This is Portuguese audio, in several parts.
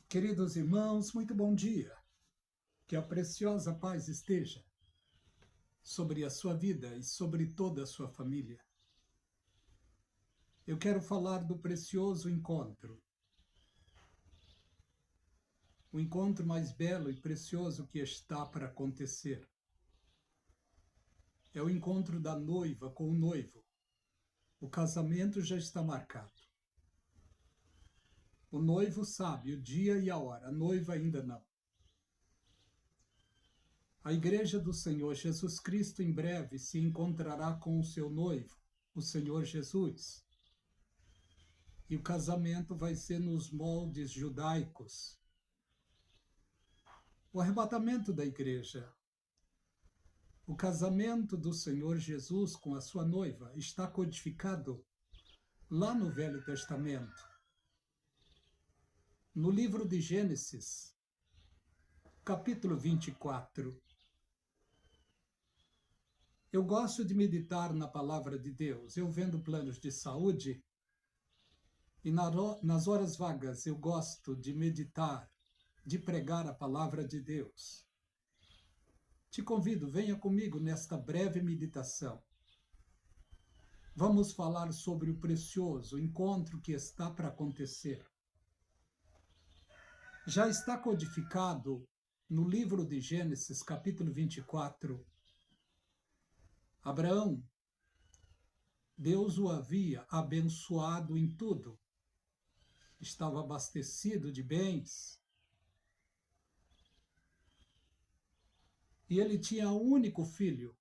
Queridos irmãos, muito bom dia. Que a preciosa paz esteja sobre a sua vida e sobre toda a sua família. Eu quero falar do precioso encontro. O encontro mais belo e precioso que está para acontecer. É o encontro da noiva com o noivo. O casamento já está marcado. O noivo sabe o dia e a hora, a noiva ainda não. A igreja do Senhor Jesus Cristo em breve se encontrará com o seu noivo, o Senhor Jesus. E o casamento vai ser nos moldes judaicos. O arrebatamento da igreja. O casamento do Senhor Jesus com a sua noiva está codificado lá no Velho Testamento. No livro de Gênesis, capítulo 24. Eu gosto de meditar na palavra de Deus. Eu vendo planos de saúde e nas horas vagas eu gosto de meditar, de pregar a palavra de Deus. Te convido, venha comigo nesta breve meditação. Vamos falar sobre o precioso encontro que está para acontecer. Já está codificado no livro de Gênesis, capítulo 24. Abraão, Deus o havia abençoado em tudo. Estava abastecido de bens. E ele tinha um único filho.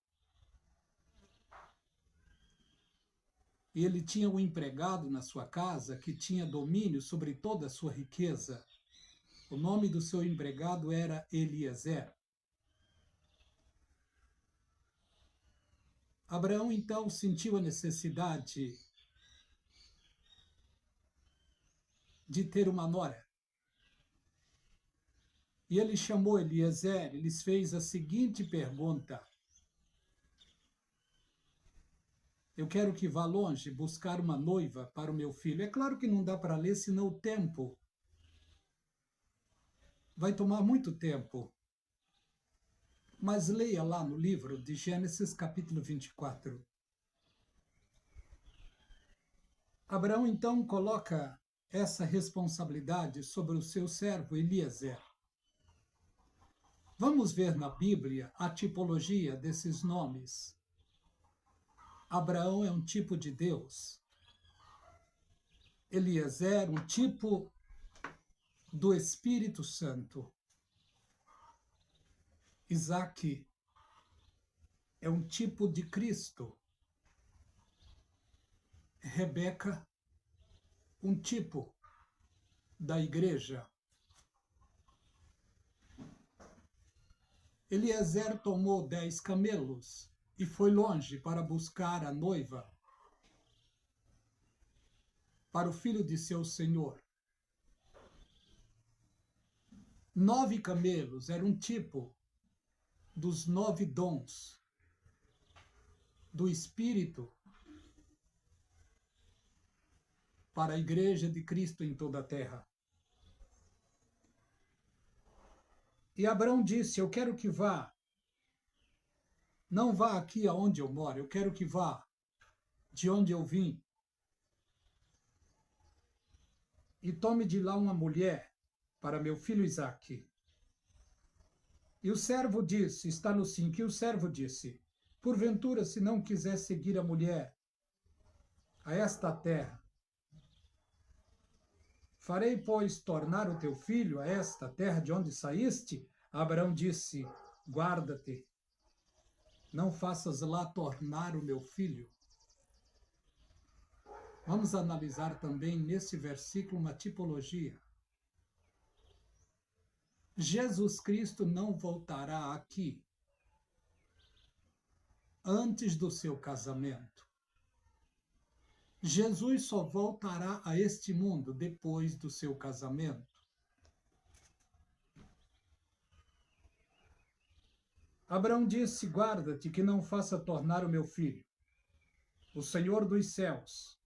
E ele tinha um empregado na sua casa que tinha domínio sobre toda a sua riqueza. O nome do seu empregado era Eliezer. Abraão então sentiu a necessidade de ter uma nora. E ele chamou Eliezer e lhes fez a seguinte pergunta: eu quero que vá longe buscar uma noiva para o meu filho. É claro que não dá para ler, senão o tempo vai tomar muito tempo. Mas leia lá no livro de Gênesis, capítulo 24. Abraão então coloca essa responsabilidade sobre o seu servo Eliezer. Vamos ver na Bíblia a tipologia desses nomes. Abraão é um tipo de Deus. Eliezer, um tipo do Espírito Santo. Isaque é um tipo de Cristo. Rebeca, um tipo da igreja. Eliezer tomou 10 camelos e foi longe para buscar a noiva para o filho de seu senhor. 9 camelos eram um tipo dos 9 dons do Espírito para a igreja de Cristo em toda a terra. E Abraão disse: eu quero que vá. Não vá aqui aonde eu moro, eu quero que vá de onde eu vim. E tome de lá uma mulher para meu filho Isaque. E o servo disse, está no 5, e o servo disse: porventura, se não quiser seguir a mulher a esta terra, farei, pois, tornar o teu filho a esta terra de onde saíste? Abraão disse: guarda-te, não faças lá tornar o meu filho. Vamos analisar também nesse versículo uma tipologia. Jesus Cristo não voltará aqui antes do seu casamento. Jesus só voltará a este mundo depois do seu casamento. Abraão disse: guarda-te que não faça tornar o meu filho. O Senhor dos céus,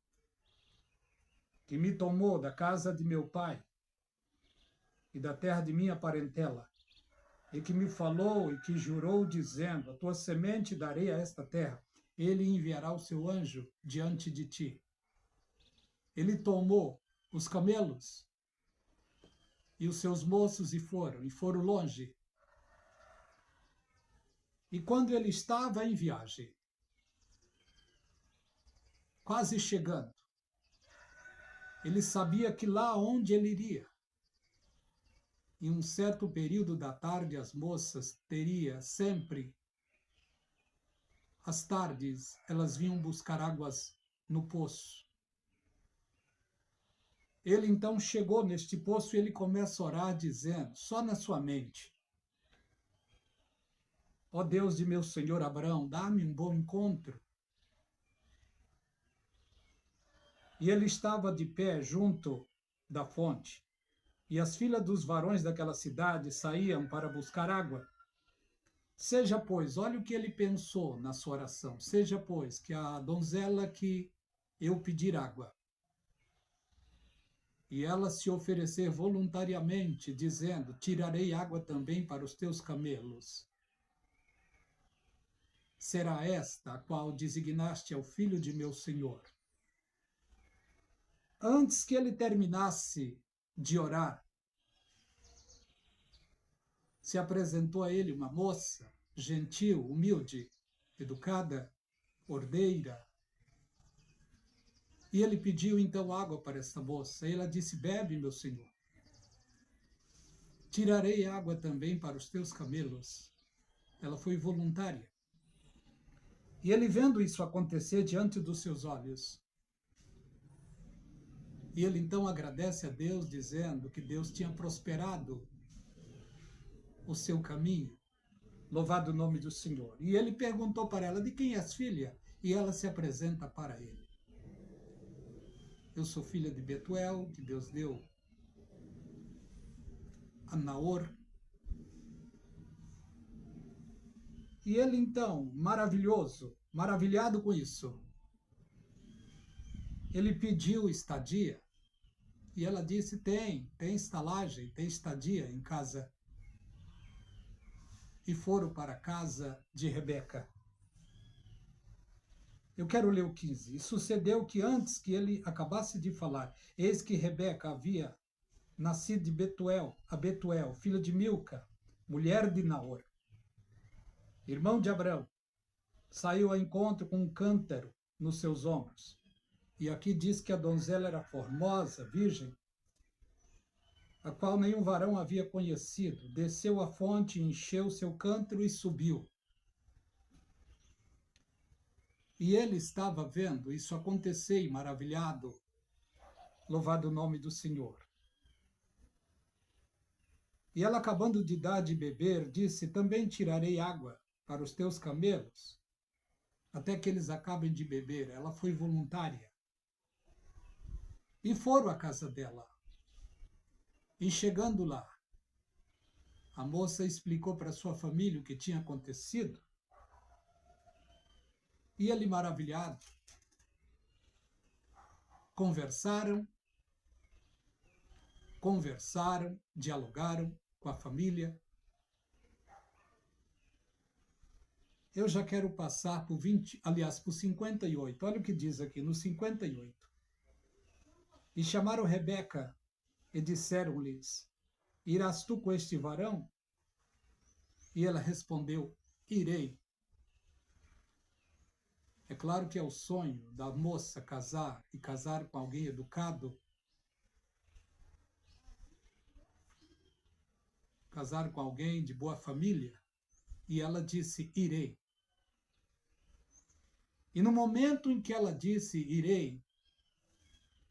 que me tomou da casa de meu pai e da terra de minha parentela, e que me falou e que jurou, dizendo: a tua semente darei a esta terra, ele enviará o seu anjo diante de ti. Ele tomou os camelos e os seus moços e foram longe. E quando ele estava em viagem, quase chegando, ele sabia que lá onde ele iria, em um certo período da tarde, as moças teria sempre, às tardes, elas vinham buscar águas no poço. Ele então chegou neste poço e ele começa a orar dizendo, só na sua mente: ó Deus de meu senhor Abraão, dá-me um bom encontro. E ele estava de pé junto da fonte, e as filas dos varões daquela cidade saíam para buscar água. Seja, pois, olha o que ele pensou na sua oração, seja, pois, que a donzela que eu pedir água, e ela se oferecer voluntariamente, dizendo, tirarei água também para os teus camelos, será esta a qual designaste ao filho de meu senhor. Antes que ele terminasse de orar, se apresentou a ele uma moça, gentil, humilde, educada, ordeira. E ele pediu então água para esta moça. E ela disse, bebe, meu senhor. Tirarei água também para os teus camelos. Ela foi voluntária. E ele vendo isso acontecer diante dos seus olhos, e ele então agradece a Deus, dizendo que Deus tinha prosperado o seu caminho. Louvado o nome do Senhor. E ele perguntou para ela, de quem és filha? E ela se apresenta para ele. Eu sou filha de Betuel, que Deus deu a Naor. E ele então, maravilhado com isso, ele pediu estadia. E ela disse, tem estalagem, tem estadia em casa. E foram para a casa de Rebeca. Eu quero ler o 15. E sucedeu que antes que ele acabasse de falar, eis que Rebeca havia nascido de Betuel, filha de Milca, mulher de Naor, irmão de Abrão, saiu ao encontro com um cântaro nos seus ombros. E aqui diz que a donzela era formosa, virgem, a qual nenhum varão havia conhecido. Desceu à fonte, encheu seu cântaro e subiu. E ele estava vendo isso acontecer e maravilhado. Louvado o nome do Senhor. E ela, acabando de dar de beber, disse, também tirarei água para os teus camelos, até que eles acabem de beber. Ela foi voluntária. E foram à casa dela. E chegando lá, a moça explicou para sua família o que tinha acontecido. E ele, maravilhado, conversaram, dialogaram com a família. Eu já quero passar por 58. Olha o que diz aqui no 58. E chamaram Rebeca e disseram-lhes, irás tu com este varão? E ela respondeu, irei. É claro que é o sonho da moça casar e casar com alguém educado, casar com alguém de boa família. E ela disse, irei. E no momento em que ela disse, irei,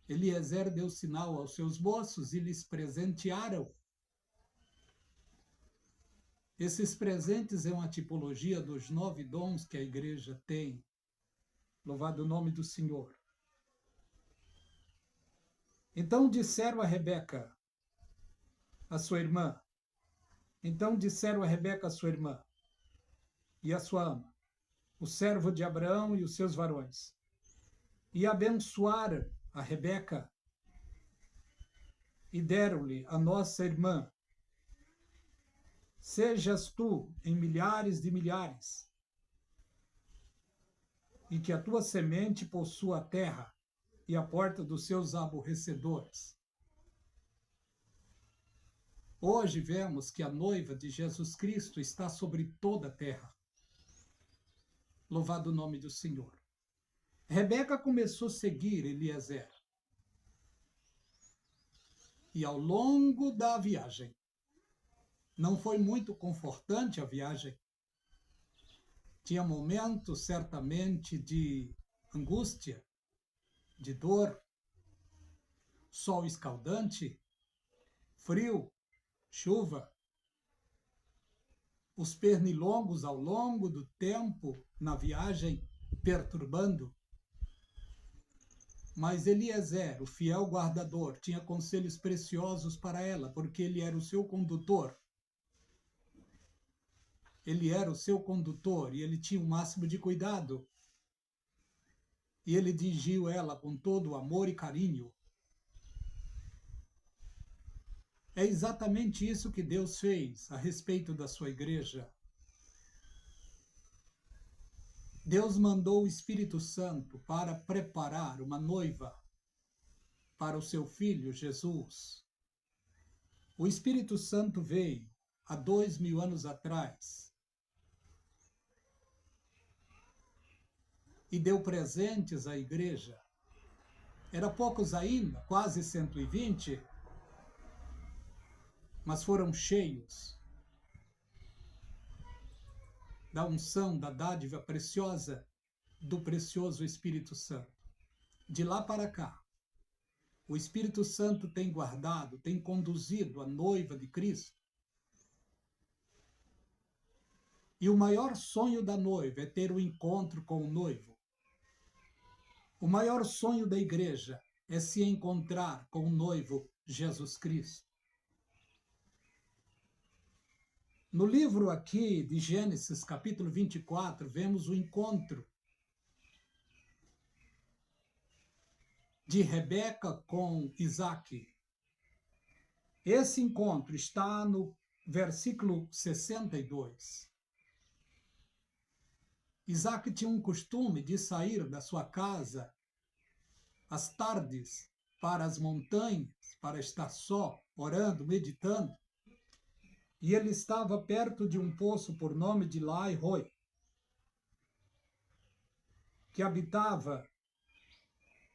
Eliezer deu sinal aos seus moços e lhes presentearam. Esses presentes é uma tipologia dos 9 dons que a igreja tem. Louvado o nome do Senhor. Então disseram a Rebeca, a sua irmã, e a sua ama, o servo de Abraão e os seus varões, e abençoaram a Rebeca e deram-lhe a nossa irmã sejas tu em milhares de milhares, e que a tua semente possua a terra e a porta dos seus aborrecedores. Hoje vemos que a noiva de Jesus Cristo está sobre toda a terra. Louvado o nome do Senhor. Rebeca começou a seguir Eliezer. E ao longo da viagem, não foi muito confortante a viagem. Tinha momentos, certamente, de angústia, de dor, sol escaldante, frio, chuva, os pernilongos ao longo do tempo na viagem perturbando. Mas Eliezer, o fiel guardador, tinha conselhos preciosos para ela, porque ele era o seu condutor. Ele era o seu condutor e ele tinha o máximo de cuidado. E ele dirigiu ela com todo o amor e carinho. É exatamente isso que Deus fez a respeito da sua igreja. Deus mandou o Espírito Santo para preparar uma noiva para o seu filho Jesus. O Espírito Santo veio há 2000 anos atrás e deu presentes à igreja. Era poucos ainda, quase 120, mas foram cheios da unção, da dádiva preciosa do precioso Espírito Santo. De lá para cá, o Espírito Santo tem guardado, tem conduzido a noiva de Cristo. E o maior sonho da noiva é ter o encontro com o noivo. O maior sonho da igreja é se encontrar com o noivo Jesus Cristo. No livro aqui de Gênesis, capítulo 24, vemos o encontro de Rebeca com Isaque. Esse encontro está no versículo 62. Isaque tinha um costume de sair da sua casa às tardes para as montanhas, para estar só, orando, meditando. E ele estava perto de um poço por nome de Lai-Roi, que habitava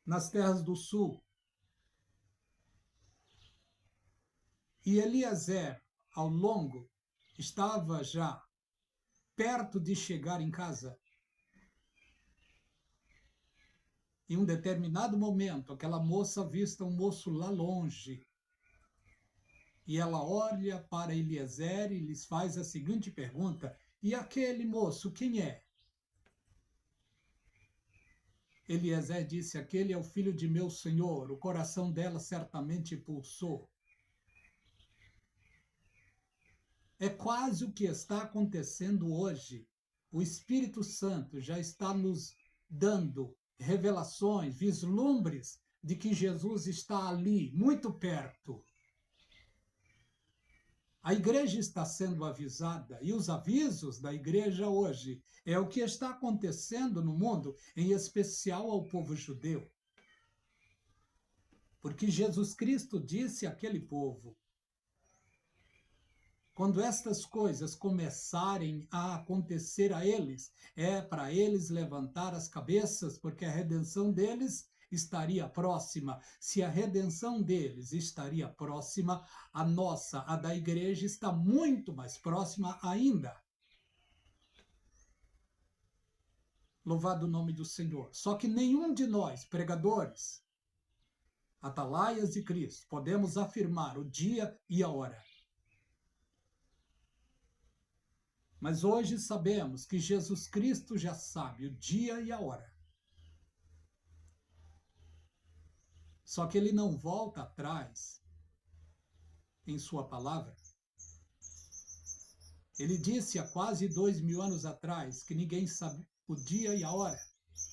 nas terras do sul. E Eliezer, ao longo, estava já perto de chegar em casa. Em um determinado momento, aquela moça avista um moço lá longe. E ela olha para Eliezer e lhes faz a seguinte pergunta: e aquele moço, quem é? Eliezer disse: aquele é o filho de meu senhor. O coração dela certamente pulsou. É quase o que está acontecendo hoje. O Espírito Santo já está nos dando revelações, vislumbres de que Jesus está ali, muito perto. A igreja está sendo avisada, e os avisos da igreja hoje é o que está acontecendo no mundo, em especial ao povo judeu. Porque Jesus Cristo disse àquele povo: quando estas coisas começarem a acontecer a eles, é para eles levantar as cabeças, porque a redenção deles estaria próxima. Se a redenção deles estaria próxima, a nossa, a da igreja, está muito mais próxima ainda. Louvado o nome do Senhor. Só que nenhum de nós, pregadores, atalaias de Cristo, podemos afirmar o dia e a hora. Mas hoje sabemos que Jesus Cristo já sabe o dia e a hora. Só que ele não volta atrás em sua palavra. Ele disse há quase 2000 anos atrás que ninguém sabe o dia e a hora,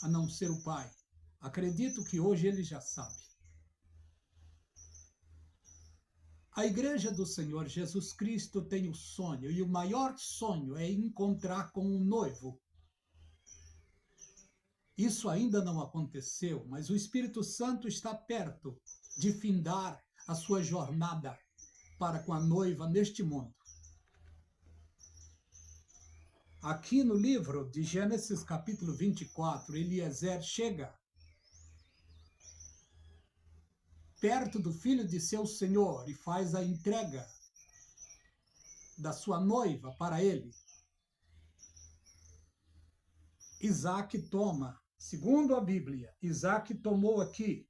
a não ser o Pai. Acredito que hoje ele já sabe. A igreja do Senhor Jesus Cristo tem o sonho, e o maior sonho é encontrar com um noivo. Isso ainda não aconteceu, mas o Espírito Santo está perto de findar a sua jornada para com a noiva neste mundo. Aqui no livro de Gênesis, capítulo 24, Eliezer chega perto do filho de seu senhor e faz a entrega da sua noiva para ele. Isaac toma, segundo a Bíblia, Isaac tomou aqui,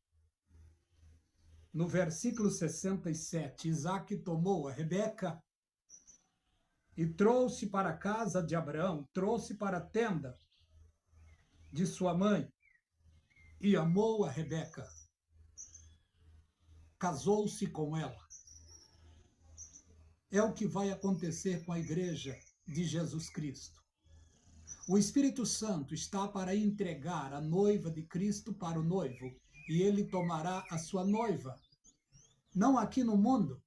no versículo 67, Isaac tomou a Rebeca e trouxe para a casa de Abraão, trouxe para a tenda de sua mãe e amou a Rebeca. Casou-se com ela. É o que vai acontecer com a igreja de Jesus Cristo. O Espírito Santo está para entregar a noiva de Cristo para o noivo, e ele tomará a sua noiva. Não aqui no mundo,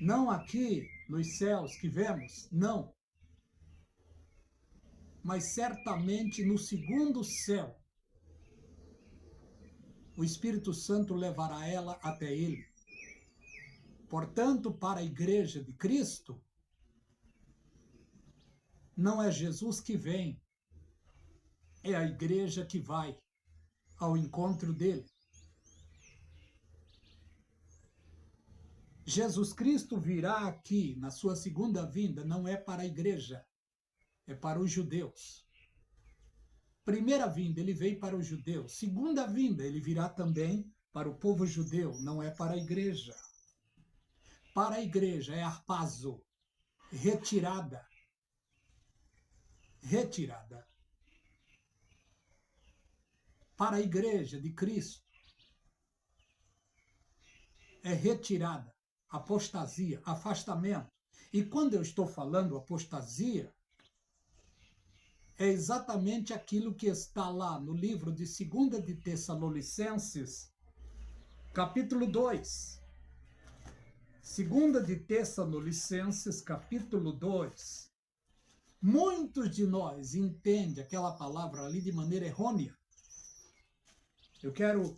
não aqui nos céus que vemos, não. Mas certamente no segundo céu, o Espírito Santo levará ela até ele. Portanto, para a igreja de Cristo, não é Jesus que vem, é a igreja que vai ao encontro dele. Jesus Cristo virá aqui na sua segunda vinda, não é para a igreja, é para os judeus. Primeira vinda, ele veio para os judeus. Segunda vinda, ele virá também para o povo judeu, não é para a igreja. Para a igreja é harpazo, retirada. Retirada. Para a igreja de Cristo é retirada, apostasia, afastamento. E quando eu estou falando apostasia, é exatamente aquilo que está lá no livro de 2 de Tessalonicenses, capítulo 2. 2 de Tessalonicenses, capítulo 2. Muitos de nós entendem aquela palavra ali de maneira errônea. Eu quero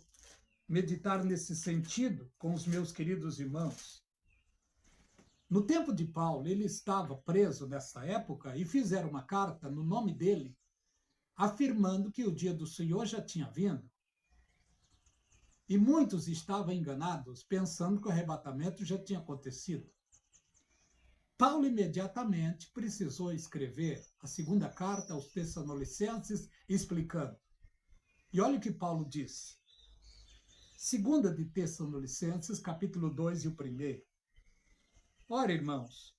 meditar nesse sentido com os meus queridos irmãos. No tempo de Paulo, ele estava preso nessa época e fizeram uma carta no nome dele, afirmando que o dia do Senhor já tinha vindo. E muitos estavam enganados, pensando que o arrebatamento já tinha acontecido. Paulo imediatamente precisou escrever a segunda carta aos Tessalonicenses, explicando. E olha o que Paulo disse. 2 de Tessalonicenses, capítulo 2 e o 1. Ora, irmãos,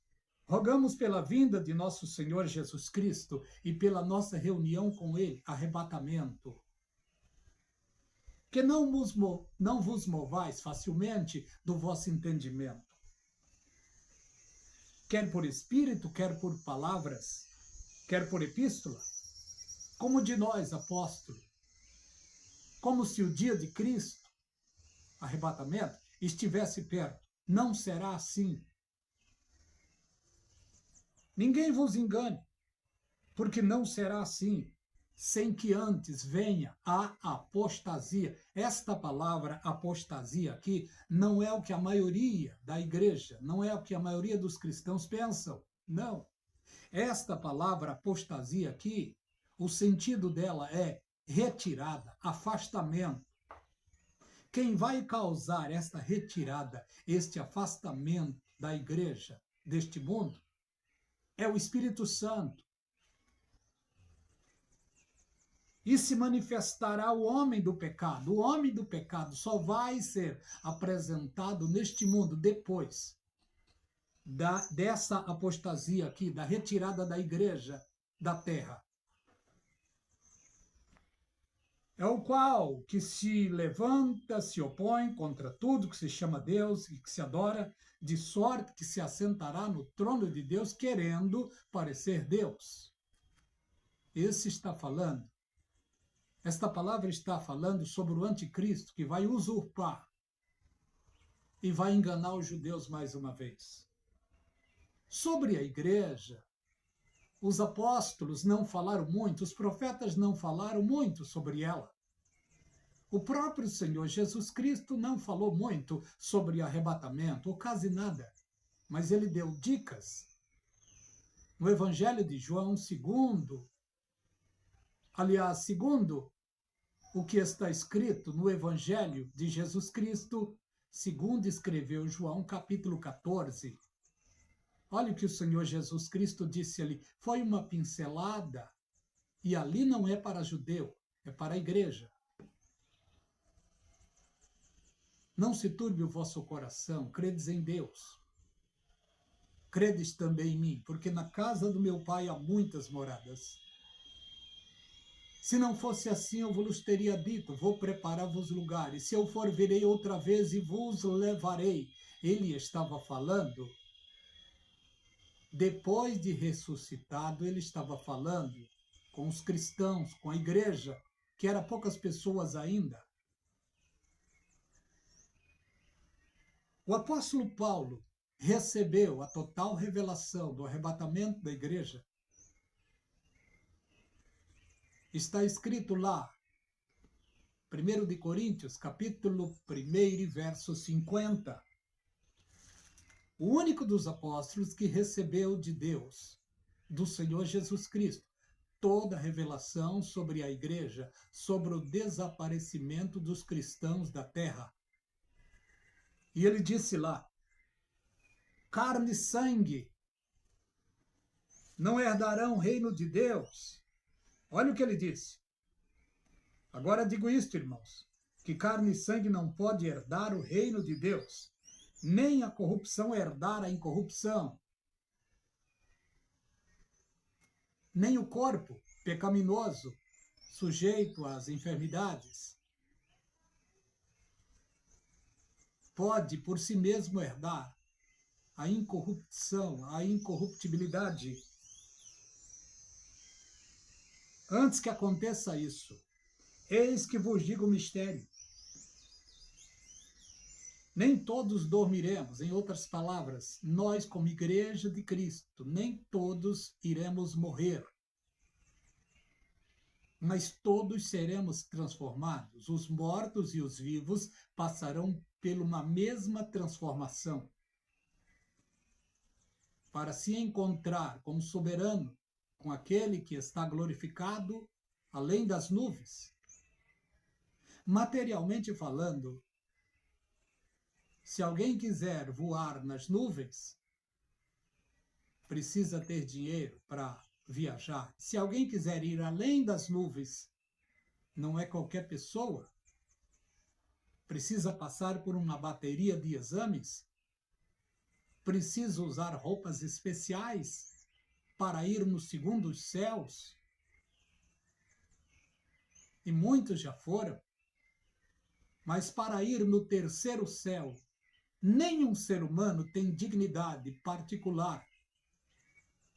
rogamos pela vinda de nosso Senhor Jesus Cristo e pela nossa reunião com ele, arrebatamento, que não vos movais facilmente do vosso entendimento, quer por espírito, quer por palavras, quer por epístola, como de nós, apóstolos, como se o dia de Cristo, arrebatamento, estivesse perto. Não será assim. Ninguém vos engane, porque não será assim, sem que antes venha a apostasia. Esta palavra apostasia aqui não é o que a maioria da igreja, não é o que a maioria dos cristãos pensam. Não. Esta palavra apostasia aqui, o sentido dela é retirada, afastamento. Quem vai causar esta retirada, este afastamento da igreja, deste mundo, é o Espírito Santo. E se manifestará o homem do pecado. O homem do pecado só vai ser apresentado neste mundo depois dessa apostasia aqui, da retirada da igreja da terra. É o qual que se levanta, se opõe contra tudo que se chama Deus e que se adora, de sorte que se assentará no trono de Deus, querendo parecer Deus. Esse está falando. Esta palavra está falando sobre o anticristo que vai usurpar e vai enganar os judeus mais uma vez. Sobre a igreja, os apóstolos não falaram muito, os profetas não falaram muito sobre ela. O próprio Senhor Jesus Cristo não falou muito sobre arrebatamento, ou quase nada, mas ele deu dicas. No Evangelho de João, segundo o que está escrito no Evangelho de Jesus Cristo, segundo escreveu João, capítulo 14. Olha o que o Senhor Jesus Cristo disse ali. Foi uma pincelada, e ali não é para judeu, é para a igreja. Não se turbe o vosso coração, credes em Deus. Credes também em mim, porque na casa do meu Pai há muitas moradas. Se não fosse assim, eu vos teria dito, vou preparar-vos lugares. Se eu for, virei outra vez e vos levarei. Ele estava falando, depois de ressuscitado, ele estava falando com os cristãos, com a igreja, que era poucas pessoas ainda. O apóstolo Paulo recebeu a total revelação do arrebatamento da igreja. Está escrito lá, 1 de Coríntios, capítulo 1, verso 50. O único dos apóstolos que recebeu de Deus, do Senhor Jesus Cristo, toda a revelação sobre a igreja, sobre o desaparecimento dos cristãos da terra. E ele disse lá, carne e sangue não herdarão o reino de Deus. Olha o que ele disse. Agora digo isto, irmãos, que carne e sangue não pode herdar o reino de Deus, nem a corrupção herdar a incorrupção, nem o corpo pecaminoso, sujeito às enfermidades, pode por si mesmo herdar a incorrupção, a incorruptibilidade. Antes que aconteça isso, eis que vos digo o mistério. Nem todos dormiremos, em outras palavras, nós como igreja de Cristo, nem todos iremos morrer. Mas todos seremos transformados. Os mortos e os vivos passarão por uma mesma transformação, para se encontrar como soberano com aquele que está glorificado além das nuvens. Materialmente falando, se alguém quiser voar nas nuvens, precisa ter dinheiro para viajar. Se alguém quiser ir além das nuvens, não é qualquer pessoa. Precisa passar por uma bateria de exames. Precisa usar roupas especiais para ir nos segundos céus. E muitos já foram. Mas para ir no terceiro céu, nenhum ser humano tem dignidade particular.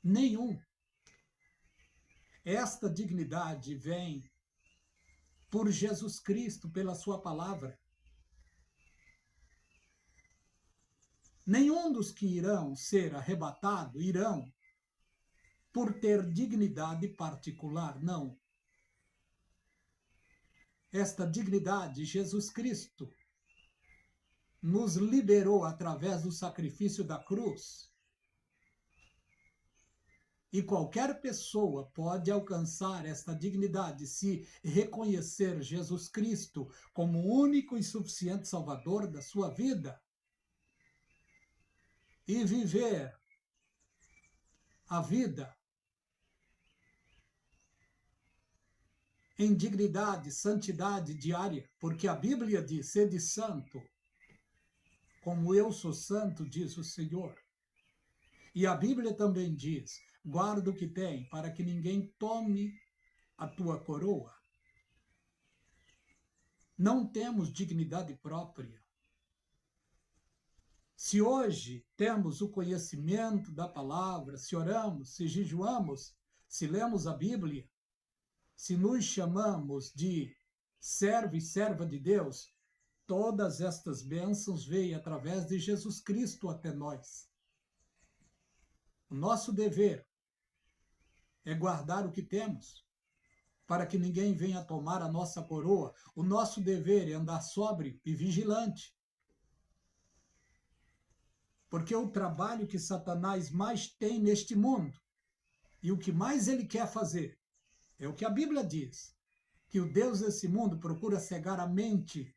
Nenhum. Esta dignidade vem por Jesus Cristo, pela sua palavra. Nenhum dos que irão ser arrebatados irão por ter dignidade particular, não. Esta dignidade, Jesus Cristo nos liberou através do sacrifício da cruz. E qualquer pessoa pode alcançar esta dignidade se reconhecer Jesus Cristo como o único e suficiente Salvador da sua vida e viver a vida em dignidade, santidade diária, porque a Bíblia diz, sede santo, como eu sou santo, diz o Senhor. E a Bíblia também diz, guarda o que tem, para que ninguém tome a tua coroa. Não temos dignidade própria. Se hoje temos o conhecimento da palavra, se oramos, se jejuamos, se lemos a Bíblia, se nos chamamos de servo e serva de Deus, todas estas bênçãos veio através de Jesus Cristo até nós. O nosso dever é guardar o que temos, para que ninguém venha tomar a nossa coroa. O nosso dever é andar sóbrio e vigilante. Porque o trabalho que Satanás mais tem neste mundo, e o que mais ele quer fazer, é o que a Bíblia diz, que o Deus desse mundo procura cegar a mente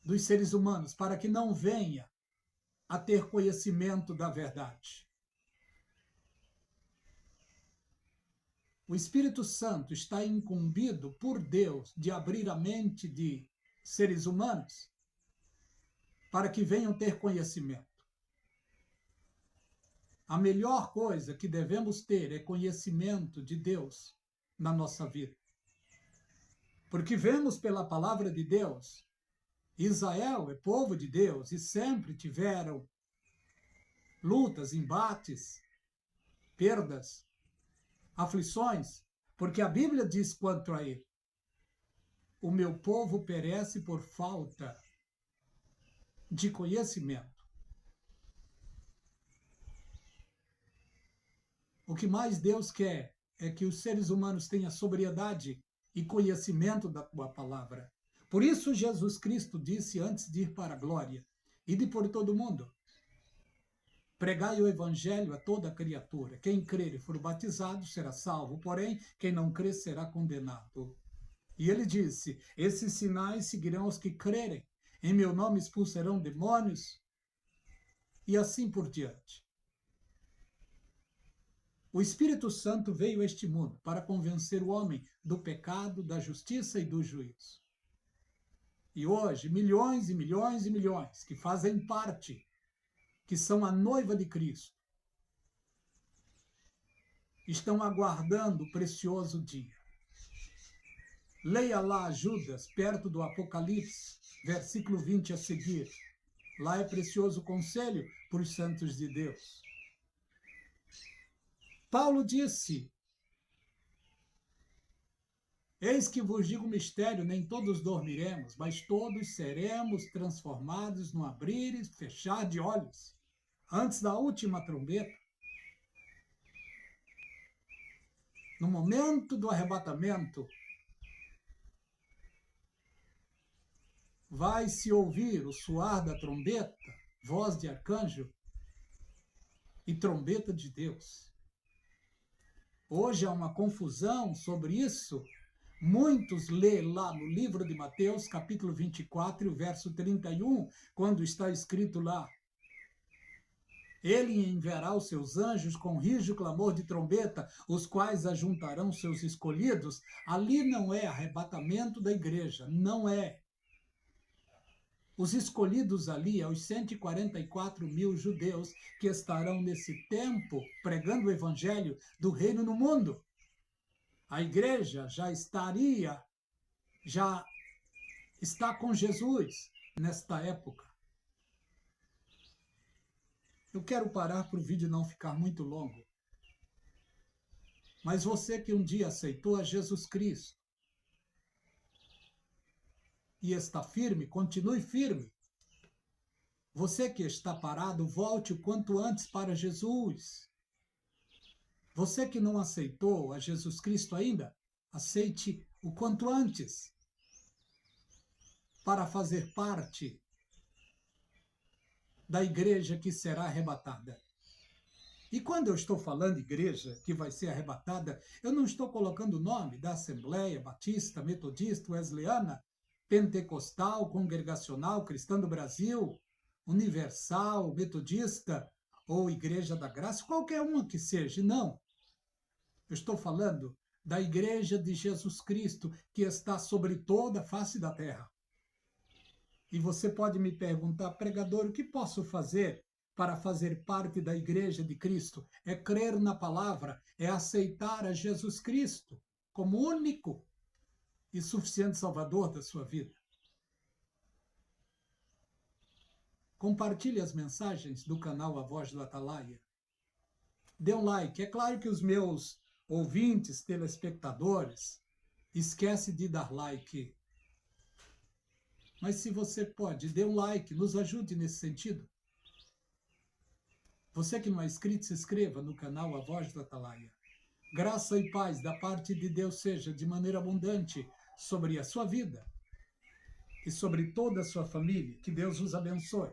dos seres humanos, para que não venha a ter conhecimento da verdade. O Espírito Santo está incumbido por Deus de abrir a mente de seres humanos para que venham ter conhecimento. A melhor coisa que devemos ter é conhecimento de Deus na nossa vida. Porque vemos pela palavra de Deus, Israel é povo de Deus e sempre tiveram lutas, embates, perdas, aflições, porque a Bíblia diz quanto a ele: o meu povo perece por falta de conhecimento. O que mais Deus quer é que os seres humanos tenham sobriedade e conhecimento da tua palavra. Por isso Jesus Cristo disse antes de ir para a glória: ide por todo o mundo, pregai o evangelho a toda criatura. Quem crer e for batizado será salvo, porém, quem não crer será condenado. E ele disse: esses sinais seguirão os que crerem. Em meu nome expulsarão demônios. E assim por diante. O Espírito Santo veio a este mundo para convencer o homem do pecado, da justiça e do juízo. E hoje, milhões e milhões e milhões que fazem parte, que são a noiva de Cristo, estão aguardando o precioso dia. Leia lá Judas, perto do Apocalipse, versículo 20 a seguir. Lá é precioso conselho para os santos de Deus. Paulo disse: eis que vos digo um mistério, nem todos dormiremos, mas todos seremos transformados no abrir e fechar de olhos, antes da última trombeta. No momento do arrebatamento, vai-se ouvir o soar da trombeta, voz de arcanjo e trombeta de Deus. Hoje há uma confusão sobre isso. Muitos lêem lá no livro de Mateus, capítulo 24, verso 31, quando está escrito lá: ele enviará os seus anjos com rijo clamor de trombeta, os quais ajuntarão seus escolhidos. Ali não é arrebatamento da igreja, não é. Os escolhidos ali, aos 144 mil judeus que estarão nesse tempo pregando o evangelho do reino no mundo. A igreja já está com Jesus nesta época. Eu quero parar para o vídeo não ficar muito longo. Mas você que um dia aceitou a Jesus Cristo e está firme, continue firme. Você que está parado, volte o quanto antes para Jesus. Você que não aceitou a Jesus Cristo ainda, aceite o quanto antes para fazer parte da igreja que será arrebatada. E quando eu estou falando igreja que vai ser arrebatada, eu não estou colocando o nome da Assembleia Batista, Metodista, Wesleyana, Pentecostal, Congregacional, Cristã do Brasil, Universal, Metodista ou Igreja da Graça, qualquer uma que seja, não. Eu estou falando da Igreja de Jesus Cristo, que está sobre toda a face da terra. E você pode me perguntar: pregador, o que posso fazer para fazer parte da Igreja de Cristo? É crer na palavra, é aceitar a Jesus Cristo como único e suficiente Salvador da sua vida. Compartilhe as mensagens do canal A Voz do Atalaia. Dê um like. É claro que os meus ouvintes, telespectadores, esquecem de dar like. Mas se você pode, dê um like, nos ajude nesse sentido. Você que não é inscrito, se inscreva no canal A Voz do Atalaia. Graça e paz da parte de Deus seja de maneira abundante sobre a sua vida e sobre toda a sua família. Que Deus os abençoe.